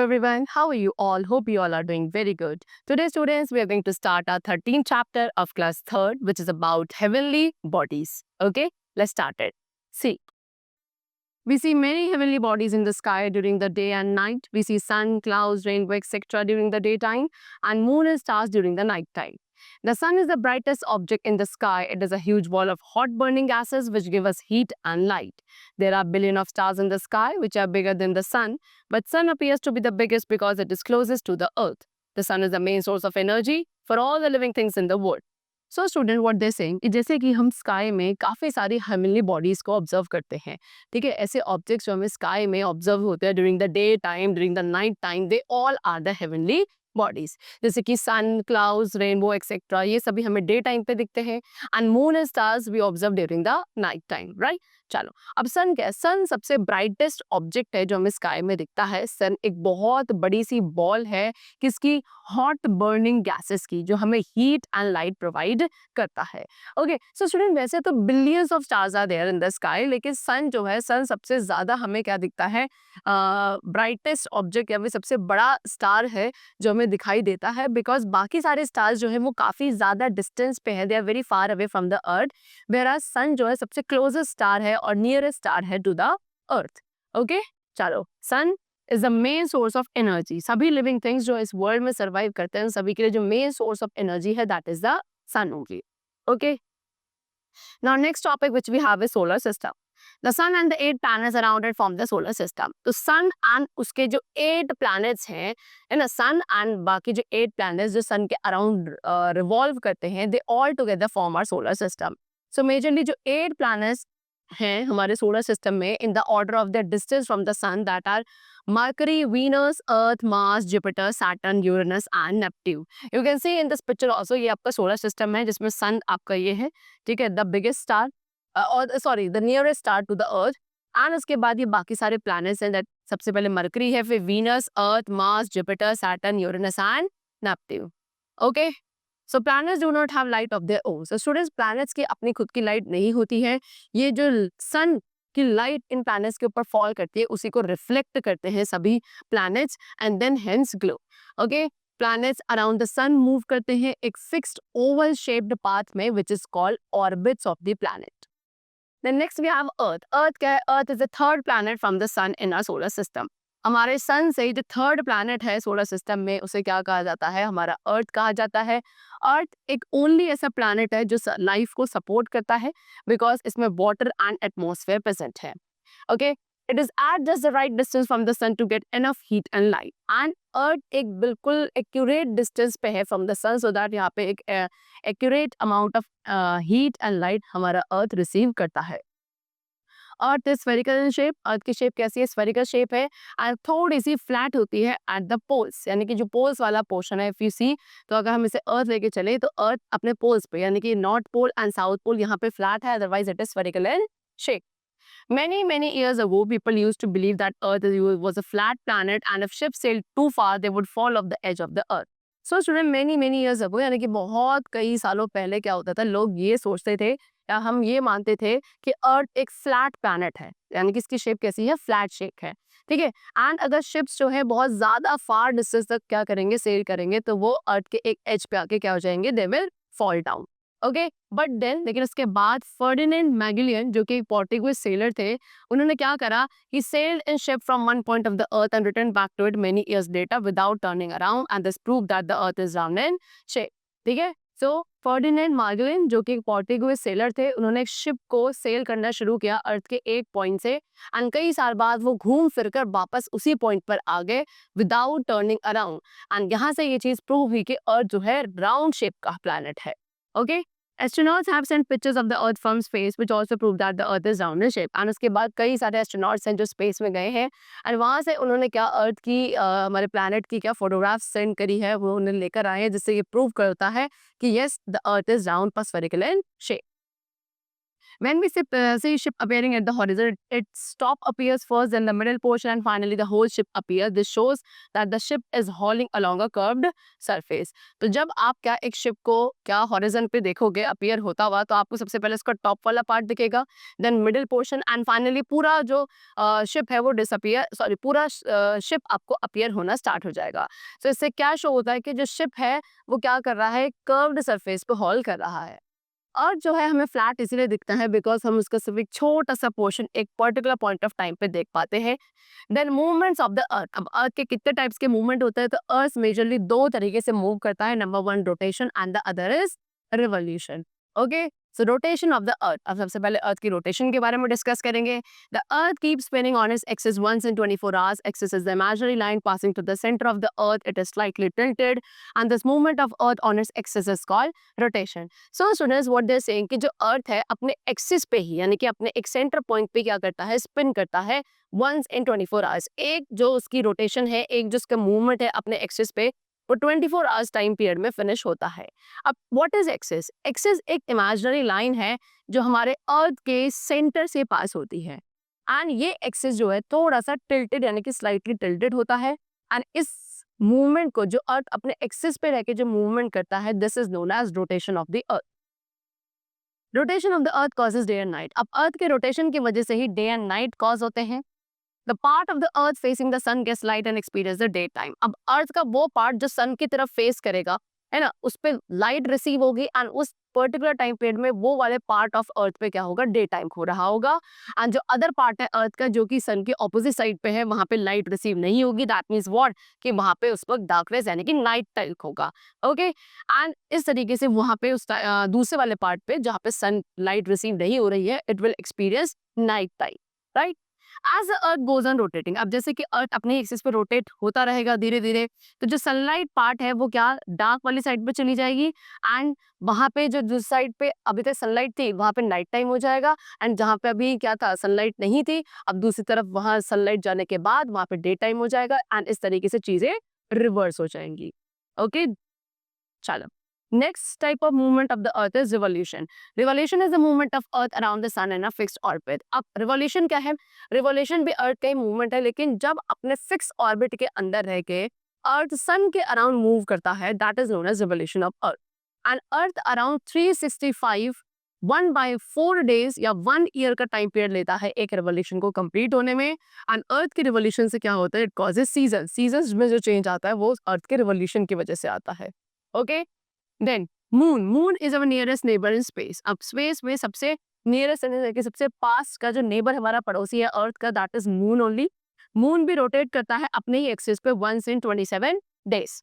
everyone, how are you all? Hope you all are doing very good. Today, students, we are going to start our 13th chapter of class 3rd, which is about heavenly bodies. Okay, let's start it. See, we see many heavenly bodies in the sky during the day and night. We see sun, clouds, rainbow, etc. during the daytime, and moon and stars during the night time. The sun is the brightest object in the sky. It is a huge ball of hot burning gases which give us heat and light. There are billions of stars in the sky which are bigger than the sun, but sun appears to be the biggest because it is closest to the earth. The sun is the main source of energy for all the living things in the world. So student what they saying जैसे कि हम sky में काफ़ी सारी heavenly bodies को observe करते हैं, ठीक है। ऐसे ऑब्जेक्ट्स जो हमें स्काई में ऑब्जर्व होते हैं during the day time, during the night time, they all are the heavenly bodies. जैसे कि सन, क्लाउड्स, रेनबो एक्सेट्रा, ये सभी हमें डे टाइम पे दिखते हैं। And moon and stars we observe during the night time, right. चलो, अब सन क्या है? सन सबसे ब्राइटेस्ट ऑब्जेक्ट है जो हमें स्काई में दिखता है। सन एक बहुत बड़ी सी बॉल है किसकी? हॉट बर्निंग गैसेस की, जो हमें हीट एंड लाइट प्रोवाइड करता है। ओके, सो स्टूडेंट वैसे तो billions of stars are there in the sky, लेकिन सन जो है, सन सबसे ज्यादा हमें क्या दिखता है? ब्राइटेस्ट ऑब्जेक्ट या फिर सबसे बड़ा स्टार है जो हमें दिखाई देता है, बिकॉज बाकी सारे स्टार्स जो है वो काफी ज्यादा डिस्टेंस पे है, they are very far away from the earth, where sun जो है सबसे क्लोजेस्ट स्टार है और नियरेस्ट स्टार है टू द अर्थ। ओके, चलो, sun is the main source of energy. सभी लिविंग थिंग्स जो इस वर्ल्ड में सर्वाइव करते हैं, सभी के लिए जो मेन सोर्स ऑफ एनर्जी है, that is the sun only. Okay, now next topic which we have is solar system. The sun and the 8 planets around it form the solar system। तो सन and उसके जो 8 planets हैं, है ना, सन and बाकी जो 8 planets जो सन के अराउंड रिवॉल्व करते हैं, they all together form our solar system. So majorly जो 8 planets हैं हमारे सोलर सिस्टम में, in the order of the distance from the sun, that are Mercury, Venus, Earth, Mars, Jupiter, Saturn, Uranus and Neptune. You can see in this picture also, ये आपका solar system है जिसमें सन आपका ये है, ठीक है, द बिगेस्ट स्टार और sorry the nearest star to the earth. And उसके बाद ये बाकी सारे प्लैनेट्स हैं, दैट सबसे पहले मर्करी है, फिर Venus, Earth, Mars, Jupiter, Saturn, Uranus and Neptune. Okay, so planets do not have light of their own. So students, planets की अपनी खुद की लाइट नहीं होती है। ये जो सन की लाइट इन प्लैनेट्स के ऊपर फॉल करती है, उसी को रिफ्लेक्ट करते हैं सभी planets and then hence glow. Okay, planets around the sun move करते हैं एक फिक्स्ड ओवल शेप्ड पाथ में, which is called orbits of the planet. Then next we have Earth. Earth क्या है? Earth is the third planet from the sun in our solar system। हमारे सन से जो third planet है solar system में, उसे क्या कहा जाता है? हमारा अर्थ कहा जाता है। अर्थ एक ओनली ऐसा प्लैनेट है जो लाइफ को सपोर्ट करता है, बिकॉज इसमें वाटर एंड एटमॉस्फेयर प्रेजेंट है। Okay, it is at just the right distance from the sun to get enough heat and light. And earth एक बिल्कुल एक्यूरेट डिस्टेंस पे है from the sun, so that यहाँ पे एक accurate amount of heat and light हमारा earth receive करता है। Earth is spherical in shape. Earth की शेप कैसी है? स्फेरिकल शेप है एंड थोड़ी सी फ्लैट होती है एट द पोल्स, यानी कि जो पोल्स वाला पोर्शन है, इफ यू सी, तो अगर हम इसे अर्थ लेके चले तो अर्थ अपने पोल्स पे, यानी कि north pole and south pole यहाँ पे फ्लैट है, otherwise it is spherical in shape. Many years ago, people used to believe that Earth was a flat planet, and if ships sailed too far, they would fall off the edge of the Earth। So student, many years ago, यानी कि बहुत कई सालों पहले क्या होता था, लोग ये सोचते थे या हम ये मानते थे कि अर्थ एक फ्लैट प्लैनेट है, यानी कि इसकी शेप कैसी है? फ्लैट शेप है, ठीक है। एंड अगर शिप्स जो है बहुत ज्यादा फार डिस्टेंस तक क्या करेंगे? सेल करेंगे, तो वो अर्थ के एक एज पे आके क्या हो जाएंगे? They will fall down. Okay, but then लेकिन उसके बाद फर्डिनेंड मैगेलियन, जो कि पोर्टुगीज सेलर थे, उन्होंने क्या करा? He sailed in ship from one point of the earth and return back to it many years later without turning around, and this prove that the earth is round in shape, ठीक है। सो Ferdinand मैगेलियन, जो कि Portuguese seller थे, उन्होंने एक ship को cell करना शुरू किया अर्थ के एक पॉइंट से, एंड कई साल बाद वो घूम फिर कर वापस उसी पॉइंट पर आ गए विदाउट टर्निंग अराउंड, एंड यहाँ से ये चीज प्रूव हुई कि अर्थ जो है राउंड शेप का प्लैनेट है। Okay, astronauts have sent pictures of the Earth from space, which also prove that the Earth is round in shape। and उसके बाद कई सारे एस्ट्रोनॉट्स हैं जो स्पेस में गए हैं, एंड वहाँ से उन्होंने क्या अर्थ की हमारे प्लैनेट की क्या फोटोग्राफ सेंड करी है, वो उन्हें लेकर आए हैं, जिससे ये प्रूव करता है कि yes, the earth is round पर spherical in shape. When we see ship appearing at the horizon, its top appears first, then the middle portion, and finally the whole ship appears. This shows that the ship is hauling along a curved surface. तो जब आप क्या एक ship को क्या horizon पे देखोगे appear होता हुआ, तो आपको सबसे पहले उसका टॉप वाला पार्ट दिखेगा, then middle portion, and finally पूरा जो शिप है वो डिसअपियर, सॉरी, पूरा शिप आपको अपीयर होना स्टार्ट हो जाएगा. तो इससे क्या शो होता है कि जो शिप है वो क्या कर रहा है, कर्व्ड सरफेस पे हॉल कर रहा है. अर्थ जो है हमें फ्लैट इसीलिए दिखता है बिकॉज हम उसका सिर्फ एक छोटा सा पोर्शन एक पर्टिकुलर पॉइंट ऑफ टाइम पे देख पाते हैं. Then movements of the earth. अब अर्थ के कितने टाइप्स के मूवमेंट होते हैं, तो अर्थ मेजरली दो तरीके से मूव करता है. Number one rotation and the other is revolution. Okay, so rotation of the earth. अब सबसे पहले अर्थ की रोटेशन के बारे में डिस्कस करेंगे. The earth keeps spinning on its axis once in 24 hours. Axis is the imaginary line passing to the center of the earth. It is slightly tilted and this movement of earth on its axis is called rotation. So students, what they're saying कि जो अर्थ है अपने axis पे ही, यानी कि अपने एक centre point पे क्या करता है, स्पिन करता है once in 24 hours. एक जो उसकी रोटेशन है, एक जो उसका मूवमेंट है अपने एक्सिस पे, वो 24 आवर्स टाइम पीरियड में फिनिश होता है. अब व्हाट इज एक्सिस? एक्सिस एक इमेजिनरी लाइन है जो हमारे अर्थ के सेंटर से पास होती है, एंड ये एक्सिस जो है थोड़ा सा टिल्टेड यानी कि स्लाइटली टिल्टेड होता है. एंड इस मूवमेंट को जो अर्थ अपने एक्सिस पे रह के जो मूवमेंट करता है, this is known as rotation of the earth. Rotation of the earth causes day and night. अब अर्थ के रोटेशन की वजह से ही डे एंड नाइट कॉज होते हैं. The part of the earth facing the sun gets light and experience the daytime. अब अर्थ का वो पार्ट जो सन की तरफ फेस करेगा, है ना, उस पे लाइट रिसीव होगी एंड उस पर्टिकुलर टाइम पीरियड में वो वाले पार्ट ऑफ अर्थ पे क्या होगा, डे टाइम हो रहा होगा. एंड जो अदर पार्ट है अर्थ का जो कि सन के ऑपोजिट साइड पे है, वहां पे लाइट रिसीव नहीं होगी. दैट मीन्स व्हाट, कि वहां पे उस वक्त डार्कनेस यानी कि नाइट टाइम होगा. ओके, एंड इस तरीके से वहां पे उस दूसरे वाले पार्ट पे जहाँ पे सन लाइट रिसीव नहीं हो रही है, it will experience night time, right. As the earth goes on rotating. अब जैसे कि अर्थ अपने एक्सिस पे रोटेट होता रहेगा धीरे धीरे, तो जो सनलाइट पार्ट है वो क्या डार्क वाली साइड पे चली जाएगी, एंड वहां पे जो जिस साइड पे अभी तक सनलाइट थी वहां पे नाइट टाइम हो जाएगा, एंड जहां पे अभी क्या था, सनलाइट नहीं थी, अब दूसरी तरफ वहां सनलाइट जाने के बाद वहां पे डे टाइम हो जाएगा, एंड इस तरीके से चीजें रिवर्स हो जाएंगी. ओके, चलो. Next type of movement of the earth is revolution. Revolution is the movement of earth around the sun in a fixed orbit. अब revolution क्या है? Revolution भी अर्थ का ही मूवमेंट है, लेकिन जब अपने फिक्स ऑर्बिट के अंदर रह के अर्थ सन के अराउंड मूव करता है, that is known as revolution of earth. And earth around 365 1/4 days या 1 ईयर का टाइम पीरियड लेता है एक रेवोल्यूशन को कंप्लीट होने में. एंड अर्थ की रेवोल्यूशन से क्या होता है, इट कॉजेज सीजन में जो चेंज आता है वो अर्थ के रेवोल्यूशन की वजह से आता है. Okay, then moon is our nearest neighbour in space. अब स्पेस में सबसे नियरेस्ट सबसे पास का जो नेबर हमारा पड़ोसी है अर्थ का, that is moon only. Moon भी रोटेट करता है अपने ही एक्सिस पे once in 27 days.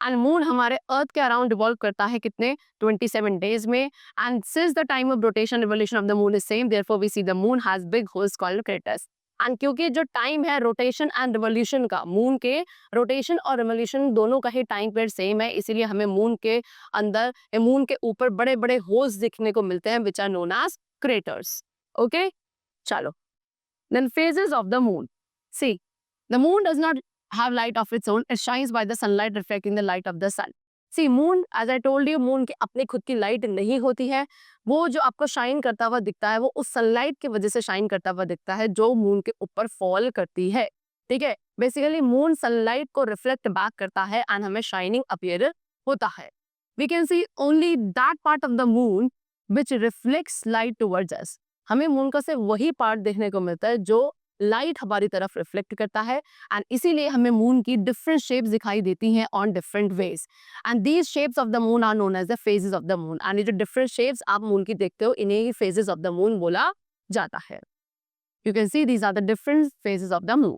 And moon हमारे अर्थ के अराउंड रिवॉल्व करता है कितने, 27 डेज में. And since the time of rotation revolution of the moon is same, therefore we see the moon has big holes called craters. And क्योंकि जो time है rotation and revolution का, मून के rotation और रिवोल्यूशन दोनों का ही time period same है, इसीलिए हमें मून के अंदर, मून के ऊपर बड़े बड़े होल्स दिखने को मिलते हैं which are known as craters. Okay, चलो. Then phases of the moon. See, the moon does not have light of its own. It shines by the sunlight reflecting the light of the sun. See, moon, as I told you, moon की अपनी खुद की light नहीं होती है. वो जो आपको शाइन करता हुआ दिखता है वो उस सनलाइट की वजह से शाइन करता हुआ दिखता है जो मून के ऊपर फॉल करती है. ठीक है, बेसिकली मून सनलाइट को रिफ्लेक्ट बैक करता है एंड हमें शाइनिंग अपीयर होता है. We can see only that part of the moon which reflects light towards us. हमें मून का सिर्फ वही पार्ट देखने को मिलता है जो लाइट हमारी तरफ रिफ्लेक्ट करता है, एंड इसीलिए हमें मून की डिफरेंट शेप्स दिखाई देती हैं on different ways. And these shapes of the moon are known as the phases of the moon. And ये जो डिफरेंट शेप्स आप मून की देखते हो, इन्हें ही फेजेस ऑफ द मून बोला जाता है. You can see these are the different phases of the moon.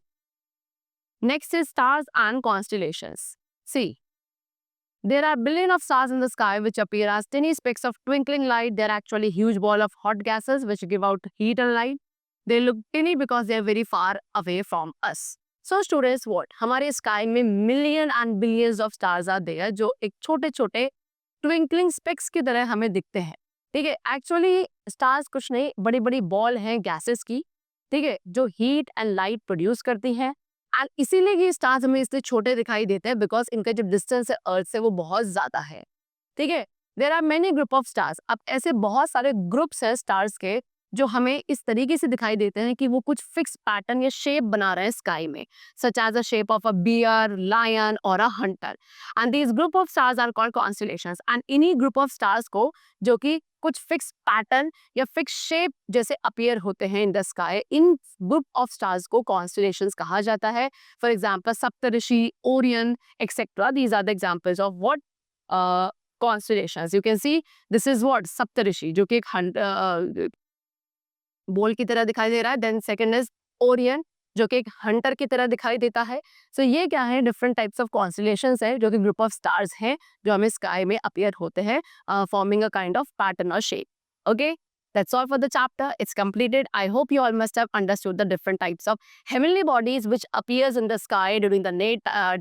Next is stars and constellations. See, there are billions of stars in the sky which appear as tiny specks of twinkling light. They are actually huge ball of hot gases which give out heat and light. They look tiny because they are very far away from us. So students, what? हमारे sky में million and billions of stars are there जो एक छोटे छोटे twinkling specs की तरह हमें दिखते हैं. ठीक है, एक्चुअली स्टार्स कुछ नहीं, बड़ी बड़ी बॉल हैं गैसेस की, ठीक है, जो हीट एंड लाइट प्रोड्यूस करती हैं. एंड इसीलिए ये स्टार्स हमें इसलिए छोटे दिखाई देते हैं बिकॉज इनका जो डिस्टेंस है अर्थ से वो बहुत ज्यादा है. ठीक है, there are many group of stars. अब ऐसे बहुत सारे ग्रुप्स हैं स्टार्स के जो हमें इस तरीके से दिखाई देते हैं कि वो कुछ फिक्स पैटर्न या शेप बना रहे हैं स्काई में, such as a shape of a bear, lion और a hunter. And these group of stars are called constellations. And इन्हीं ग्रुप ऑफ स्टार्स को जो कि कुछ फिक्स पैटर्न या फिक्स शेप जैसे अपीयर होते हैं इन द स्काई, इन ग्रुप ऑफ स्टार्स को कॉन्स्टेलेशंस कहा जाता है। For example Saptarishi, Orion, etcetera, these are the examples of what constellations. You can see this is what सप्तऋषि, जो कि एक बोल की तरह दिखाई दे रहा है। देन सेकंड इज ओरियन, जो कि एक हंटर की तरह दिखाई देता है। सो ये क्या है, डिफरेंट टाइप्स ऑफ कॉन्स्टेलेशंस है जो कि ग्रुप ऑफ स्टार्स हैं जो हमें स्काई में अपीयर होते हैं, forming a kind of pattern और shape. Okay, that's all for the chapter. It's completed. I hope you all must have understood the different types of heavenly bodies which appears in the sky during the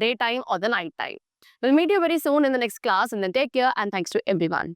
daytime or the night time. We'll meet you very soon in the next class, and then take care and thanks to everyone.